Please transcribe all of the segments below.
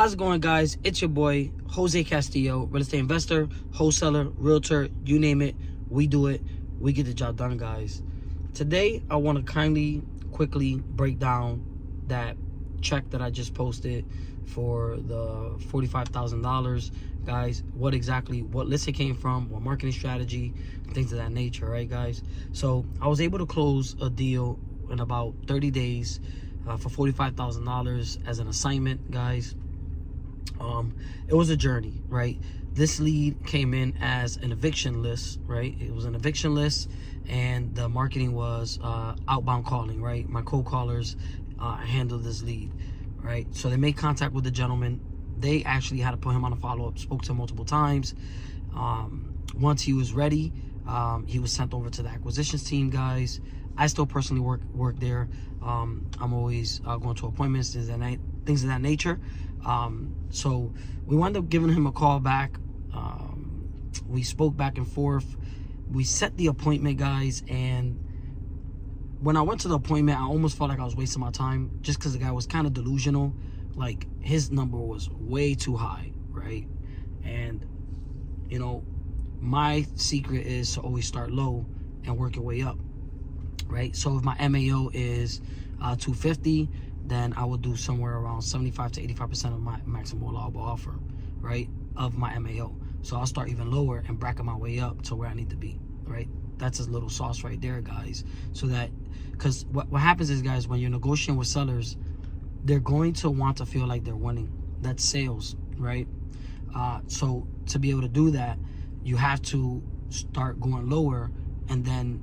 How's it going, guys? It's your boy Jose Castillo, real estate investor, wholesaler, realtor, you name it, we do it. We get the job done, guys. Today I want to quickly break down that check that I just posted for the $45,000, guys. What list it came from, what marketing strategy, things of that nature, right, guys? So I was able to close a deal in about 30 days for $45,000 as an assignment, guys. It was a journey, right? This lead came in as an eviction list, right? It was an eviction list, and the marketing was outbound calling, right? My cold callers handled this lead, right? So they made contact with the gentleman. They actually had to put him on a follow-up, spoke to him multiple times. Once he was ready, he was sent over to the acquisitions team, guys. I still personally work there. I'm always going to appointments, things of that nature. So we wound up giving him a call back. We spoke back and forth. We set the appointment, guys, and when I went to the appointment, I almost felt like I was wasting my time just because the guy was kind of delusional. Like, his number was way too high, right? And, you know, my secret is to always start low and work your way up, right? So if my MAO is 250, then I will do somewhere around 75 to 85% of my maximum allowable offer, right, of my MAO. So I'll start even lower and bracket my way up to where I need to be, right? That's a little sauce right there, guys. So that, because what happens is, guys, when you're negotiating with sellers, they're going to want to feel like they're winning. That's sales, right? So to be able to do that, you have to start going lower and then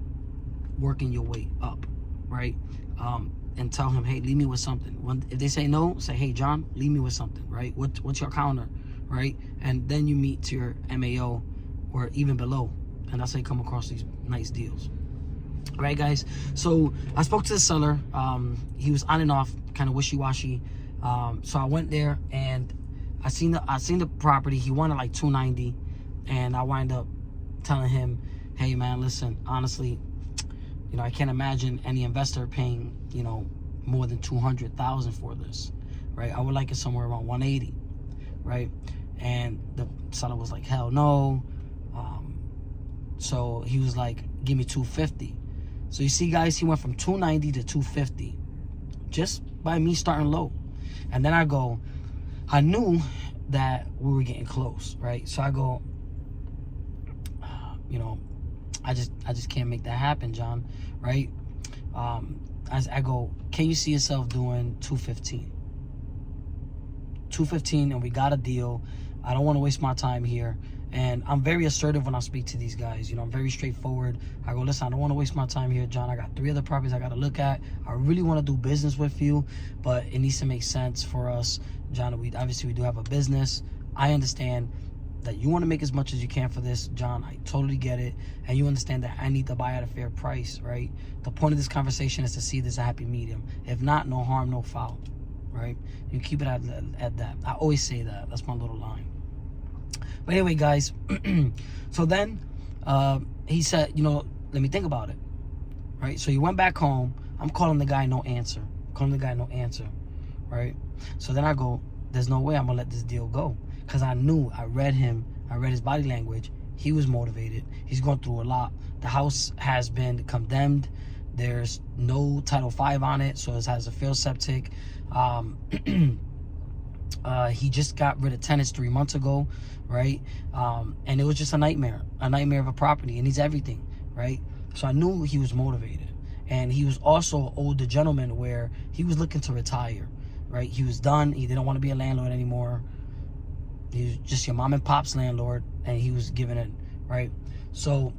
working your way up, right? And tell him, hey, leave me with something. If they say no, say, hey, John, leave me with something, right? What's your counter, right? And then you meet to your MAO or even below, and that's how you come across these nice deals. All right, guys? So I spoke to the seller. He was on and off, kind of wishy-washy. So I went there and I seen the property. He wanted like $290, and I wind up telling him, hey, man, listen, honestly, you know, I can't imagine any investor paying, you know, more than $200,000 for this, right? I would like it somewhere around 180, right? And the seller was like, hell no. So he was like, give me 250. So you see, guys, he went from 290 to 250 just by me starting low. And then I knew that we were getting close, right? So I go, you know, I just can't make that happen, John, right? I go, can you see yourself doing 215? 215, and we got a deal. I don't want to waste my time here. And I'm very assertive when I speak to these guys. You know, I'm very straightforward. I go, listen, I don't want to waste my time here, John. I got 3 other properties I got to look at. I really want to do business with you, but it needs to make sense for us, John. We do have a business. I understand that you want to make as much as you can for this, John. I totally get it. And you understand that I need to buy at a fair price, right? The point of this conversation is to see this a happy medium. If not, no harm, no foul, right? You keep it at that. I always say that. That's my little line. But anyway, guys, so then he said, you know, let me think about it, right? So he went back home. I'm calling the guy, no answer. Right? So then I go, there's no way I'm going to let this deal go. Because I read his body language. He was motivated. He's going through a lot. The house has been condemned. There's no Title V on it, so it has a failed septic. He just got rid of tenants 3 months ago, right? And it was just a nightmare of a property. It needs everything, right? So I knew he was motivated. And he was also an older gentleman where he was looking to retire, right? He was done. He didn't want to be a landlord anymore. He was just your mom and pop's landlord, and he was giving it, right? So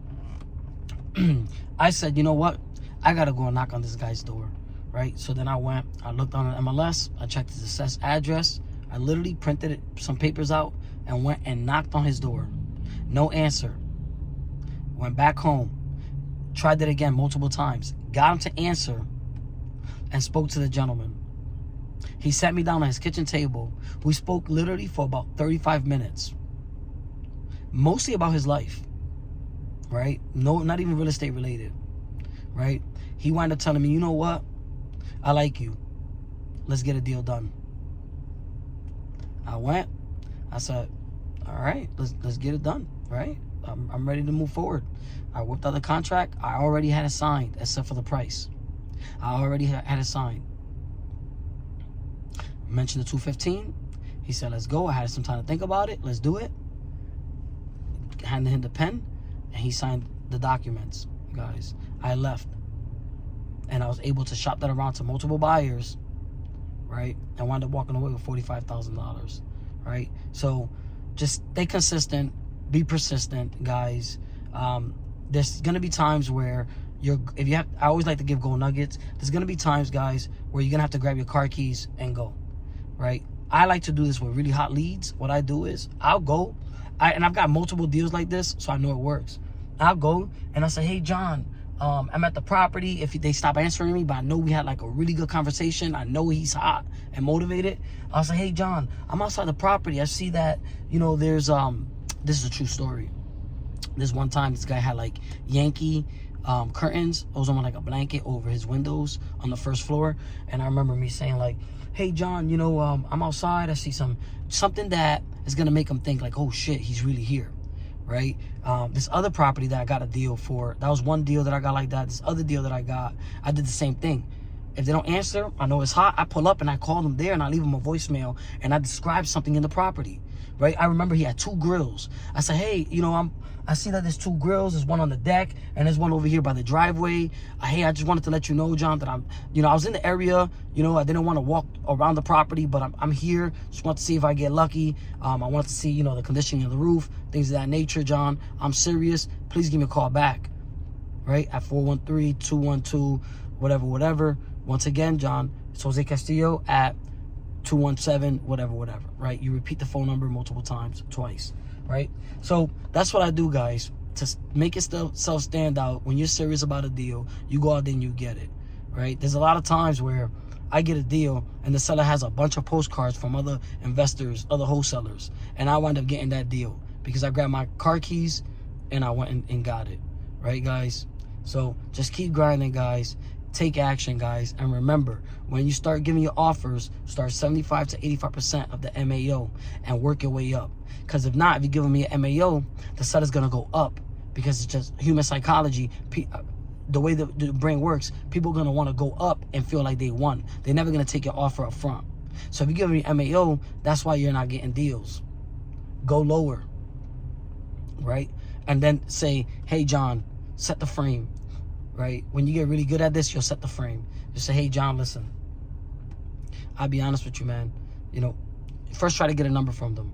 I said, you know what? I got to go and knock on this guy's door, right? So then I looked on an MLS. I checked his assessed address. I literally printed some papers out and went and knocked on his door. No answer. Went back home. Tried that again multiple times. Got him to answer and spoke to the gentleman. He sat me down at his kitchen table. We spoke literally for about 35 minutes. Mostly about his life, right? No, not even real estate related, right? He wound up telling me, you know what? I like you. Let's get a deal done. I went. I said, all right, let's get it done, right? I'm ready to move forward. I whipped out the contract. I already had it signed, except for the price. I already had it signed. Mentioned the 215. He said, let's go. I had some time to think about it. Let's do it. Handed him the pen, and he signed the documents, guys. I left, and I was able to shop that around to multiple buyers, right? And wound up walking away with $45,000, right? So just stay consistent, be persistent, guys. There's gonna be times where I always like to give gold nuggets. There's gonna be times, guys, where you're gonna have to grab your car keys and go, right? I like to do this with really hot leads. What I do is I'll go, and I've got multiple deals like this, so I know it works. I'll go and I say, hey, John, I'm at the property. If they stop answering me, but I know we had like a really good conversation, I know he's hot and motivated, I'll say, hey, John, I'm outside the property. I see that, there's, this is a true story. This one time, this guy had like Yankee curtains. It was on like a blanket over his windows on the first floor. And I remember me saying like, hey, John, I'm outside. I see something that is going to make him think like, oh shit, he's really here. Right? This other property that I got a deal for, that was one deal that I got like that. This other deal that I got, I did the same thing. If they don't answer, I know it's hot, I pull up and I call them there and I leave them a voicemail and I describe something in the property, right? I remember he had 2 grills. I said, hey, I see that there's 2 grills. There's one on the deck and there's one over here by the driveway. Hey, I just wanted to let you know, John, that I was in the area. I didn't want to walk around the property, but I'm here. Just want to see if I get lucky. I want to see, the conditioning of the roof, things of that nature, John. I'm serious. Please give me a call back, right? At 413-212, whatever. Once again, John, it's Jose Castillo at 217, whatever, right? You repeat the phone number multiple times, twice, right? So that's what I do, guys. To make yourself stand out, when you're serious about a deal, you go out there and you get it, right? There's a lot of times where I get a deal and the seller has a bunch of postcards from other investors, other wholesalers, and I wind up getting that deal because I grabbed my car keys and I went and got it, right, guys? So just keep grinding, guys. Take action, guys. And remember, when you start giving your offers, start 75 to 85% of the MAO and work your way up. Because if not, if you're giving me an MAO, the seller's going to go up because it's just human psychology. The way the brain works, people are going to want to go up and feel like they won. They're never going to take your offer up front. So if you give me MAO, that's why you're not getting deals. Go lower, right? And then say, hey, John, set the frame. Right? When you get really good at this, you'll set the frame. Just say, hey, John, listen, I'll be honest with you, man. First try to get a number from them.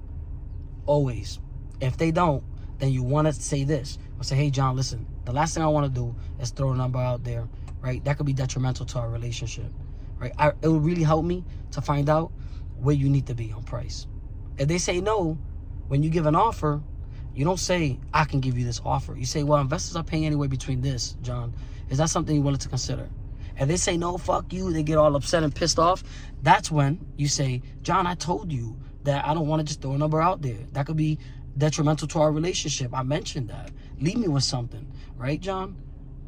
Always. If they don't, then you want to say this. Or say, hey, John, listen, the last thing I want to do is throw a number out there, right? That could be detrimental to our relationship, right? It would really help me to find out where you need to be on price. If they say no, when you give an offer, you don't say, I can give you this offer. You say, well, investors are paying anywhere between this, John. Is that something you willing to consider? If they say, no, fuck you, they get all upset and pissed off, that's when you say, John, I told you that I don't want to just throw a number out there. That could be detrimental to our relationship. I mentioned that. Leave me with something, right, John?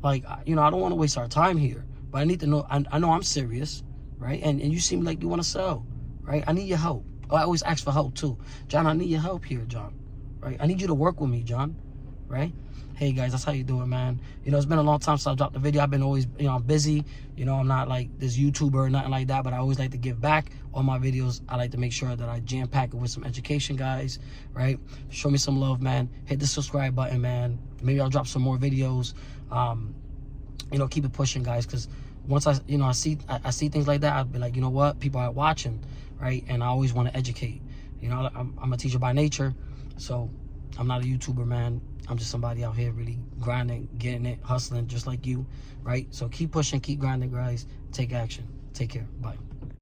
Like, I don't want to waste our time here, but I need to know, I know I'm serious, right? And you seem like you want to sell, right? I need your help. I always ask for help too. John, I need your help here, John. Right? I need you to work with me, John. Right? Hey, guys, that's how you do it, man. It's been a long time since I dropped the video. I've been always, I'm busy. I'm not like this YouTuber or nothing like that, but I always like to give back on my videos. I like to make sure that I jam-pack it with some education, guys. Right? Show me some love, man. Hit the subscribe button, man. Maybe I'll drop some more videos. Keep it pushing, guys, because once I see things like that, I'll be like, you know what? People are watching, right? And I always want to educate. I'm a teacher by nature. So I'm not a YouTuber, man. I'm just somebody out here really grinding, getting it, hustling just like you, right? So keep pushing, keep grinding, guys. Take action. Take care. Bye.